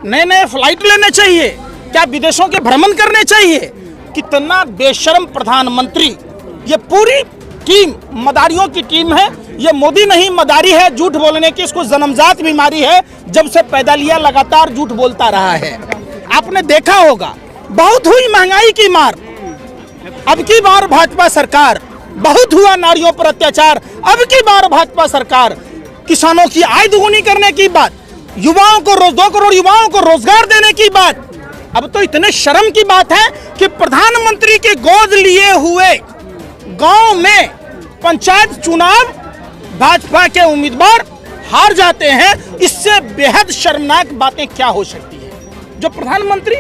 नए नए फ्लाइट लेने चाहिए, क्या विदेशों के भ्रमण करने चाहिए। कितना बेशर्म प्रधानमंत्री। ये पूरी टीम मदारियों की टीम है। ये मोदी नहीं मदारी है, झूठ बोलने की इसको जन्मजात बीमारी है। जब से पैदा लिया लगातार झूठ बोलता रहा है। आपने देखा होगा बहुत हुई महंगाई की मार, अब की बार भाजपा सरकार। बहुत हुआ नारियों पर अत्याचार, अब की बार भाजपा सरकार। किसानों की आय दुगुनी करने की बात, युवाओं को 2 करोड़ युवाओं को रोजगार देने की बात। अब तो इतने शर्म की बात है कि प्रधानमंत्री के गोद लिए हुए गांव में पंचायत चुनाव भाजपा के उम्मीदवार हार जाते हैं। इससे बेहद शर्मनाक बातें क्या हो सकती है। जो प्रधानमंत्री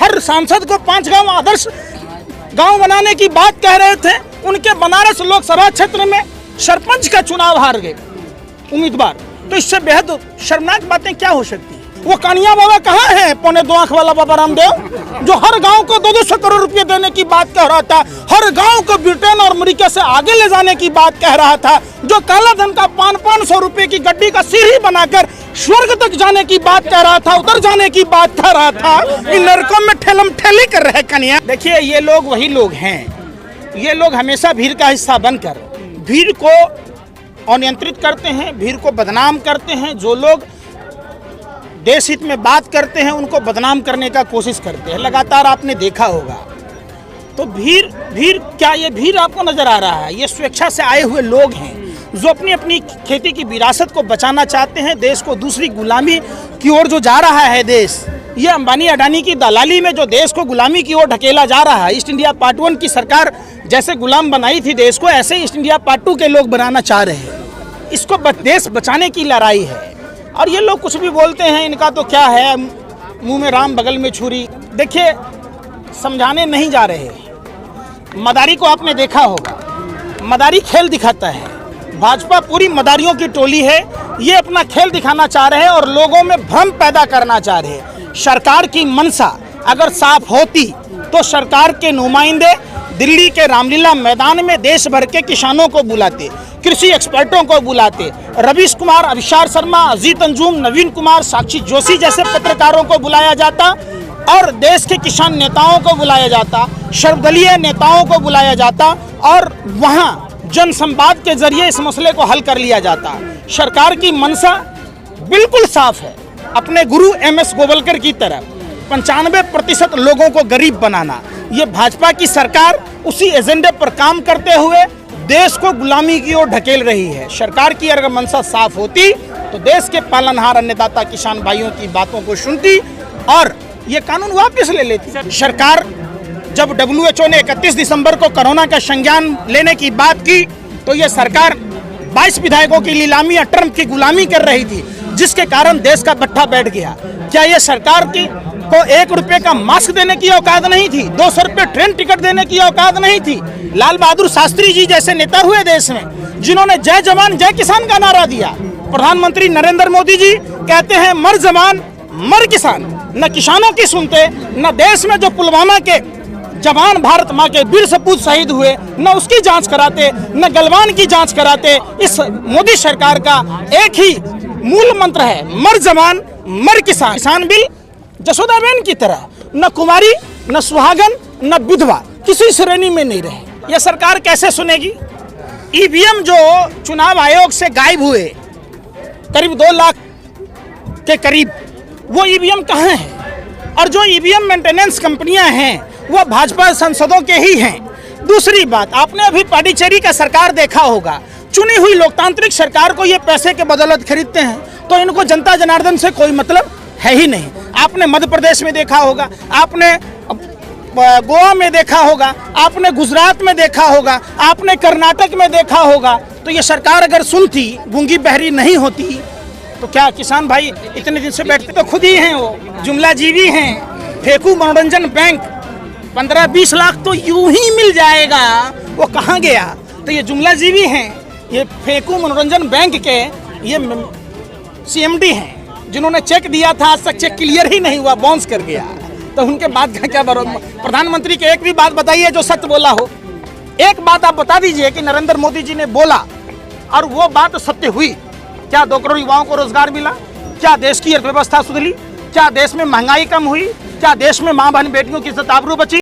हर सांसद को 5 गांव आदर्श गांव बनाने की बात कह रहे थे, उनके बनारस लोकसभा क्षेत्र में सरपंच का चुनाव हार गए उम्मीदवार। तो इससे बेहद शर्मनाक बातें क्या हो सकती है। वो कानिया बाबा कहाँ है, 2.25 आंख वाला बाबा रामदेव, जो हर गांव को 200 करोड़ रुपए देने की बात कह रहा था, हर गांव को ब्रिटेन और अमेरिका से आगे ले जाने की बात कह रहा था, जो काला धन का 500 रुपए की गड्डी का सीढ़ी बनाकर स्वर्ग तक जाने की बात कह रहा था, उतर जाने की बात कह रहा था। इन लड़कों में ठेलम ठेली कर रहे कन्या। देखिए ये लोग वही लोग हैं, ये लोग हमेशा भीड़ का हिस्सा बनकर भीड़ को अनियंत्रित करते हैं, भीड़ को बदनाम करते हैं। जो लोग देश हित में बात करते हैं उनको बदनाम करने का कोशिश करते हैं। लगातार आपने देखा होगा। तो भीड़ क्या ये भीड़ आपको नजर आ रहा है? ये स्वेच्छा से आए हुए लोग हैं जो अपनी अपनी खेती की विरासत को बचाना चाहते हैं। देश को दूसरी गुलामी की ओर जो जा रहा है देश, ये अंबानी अडानी की दलाली में जो देश को गुलामी की ओर ढकेला जा रहा है। ईस्ट इंडिया पार्ट 1 की सरकार जैसे गुलाम बनाई थी देश को, ऐसे ईस्ट इंडिया पार्ट 2 के लोग बनाना चाह रहे हैं। इसको देश बचाने की लड़ाई है। और ये लोग कुछ भी बोलते हैं, इनका तो क्या है, मुंह में राम बगल में छुरी। देखिए समझाने नहीं जा रहे। मदारी को आपने देखा होगा, मदारी खेल दिखाता है। भाजपा पूरी मदारियों की टोली है। ये अपना खेल दिखाना चाह रहे हैं और लोगों में भ्रम पैदा करना चाह रहे हैं। सरकार की मंशा अगर साफ होती तो सरकार के नुमाइंदे दिल्ली के रामलीला मैदान में देश भर के किसानों को बुलाते, कृषि एक्सपर्टों को बुलाते, रवीश कुमार, अभिषार शर्मा, अजीत अंजुम, नवीन कुमार, साक्षी जोशी जैसे पत्रकारों को बुलाया जाता और देश के किसान नेताओं को बुलाया जाता, सर्वदलीय नेताओं को बुलाया जाता और वहां जन संवाद के जरिए इस मसले को हल कर लिया जाता। सरकार की मंशा बिल्कुल साफ है, अपने गुरु MS गोवलकर की तरह 95% लोगों को गरीब बनाना। ये भाजपा की सरकार उसी एजेंडे पर काम करते हुए देश को गुलामी की ओर ढकेल रही है। सरकार की अगर मंशा साफ होती तो देश के पालनहार अन्नदाता किसान भाइयों की बातों को सुनती और ये कानून वापस ले लेती। सरकार जब WHO ने 31 दिसंबर को कोरोना का संज्ञान लेने की बात की तो ये सरकार 22 विधायकों की नीलामी या ट्रम्प की गुलामी कर रही थी, जिसके कारण देश का गट्ठा बैठ गया। क्या ये सरकार की को 1 रुपए का मास्क देने की औकात नहीं थी? 200 रुपए ट्रेन टिकट देने की औकात नहीं थी? लाल बहादुर शास्त्री जी जैसे नेता हुए देश में जिन्होंने जय जवान जय किसान का नारा दिया। प्रधानमंत्री नरेंद्र मोदी जी कहते हैं मर जवान मर किसान। न किसानों की सुनते, न देश में जो पुलवामा के जवान भारत माँ के वीर सपूत शहीद हुए न उसकी जांच कराते, न गलवान की जांच कराते। इस मोदी सरकार का एक ही मूल मंत्र है मर जवान मर किसान। किसान बिल जसोदाबेन की तरह न कुमारी न सुहागन न विधवा किसी श्रेणी में नहीं रहे। यह सरकार कैसे सुनेगी? EVM जो चुनाव आयोग से गायब हुए करीब 2 लाख के करीब, वो EVM कहाँ है? और जो EVM मेंटेनेंस कंपनियां हैं वो भाजपा सांसदों के ही हैं। दूसरी बात, आपने अभी पांडिचेरी का सरकार देखा होगा। चुनी हुई लोकतांत्रिक सरकार को ये पैसे के बदौलत खरीदते हैं तो इनको जनता जनार्दन से कोई मतलब है ही नहीं। आपने मध्य प्रदेश में देखा होगा, आपने गोवा में देखा होगा, आपने गुजरात में देखा होगा, आपने कर्नाटक में देखा होगा। तो ये सरकार अगर सुनती, गूंगी बहरी नहीं होती तो क्या किसान भाई इतने दिन से बैठते? तो खुद ही हैं वो, जुमला जीवी हैं। फेकू मनोरंजन बैंक 15-20 लाख तो यूं ही मिल जाएगा, वो कहाँ गया? तो ये जुमला जीवी हैं। ये फेकू मनोरंजन बैंक के ये CMD हैं जिन्होंने चेक दिया था, आज तक चेक क्लियर ही नहीं हुआ, बाउंस कर गया। तो उनके बाद का क्या भरोसा? प्रधानमंत्री के एक भी बात बताइए जो सत्य बोला हो। एक बात आप बता दीजिए कि नरेंद्र मोदी जी ने बोला और वो बात सत्य हुई। क्या 2 करोड़ युवाओं को रोजगार मिला? क्या देश की अर्थव्यवस्था सुधरी? क्या देश में महंगाई कम हुई? क्या देश में माँ बहन बेटियों की इज्जत आबरू बची?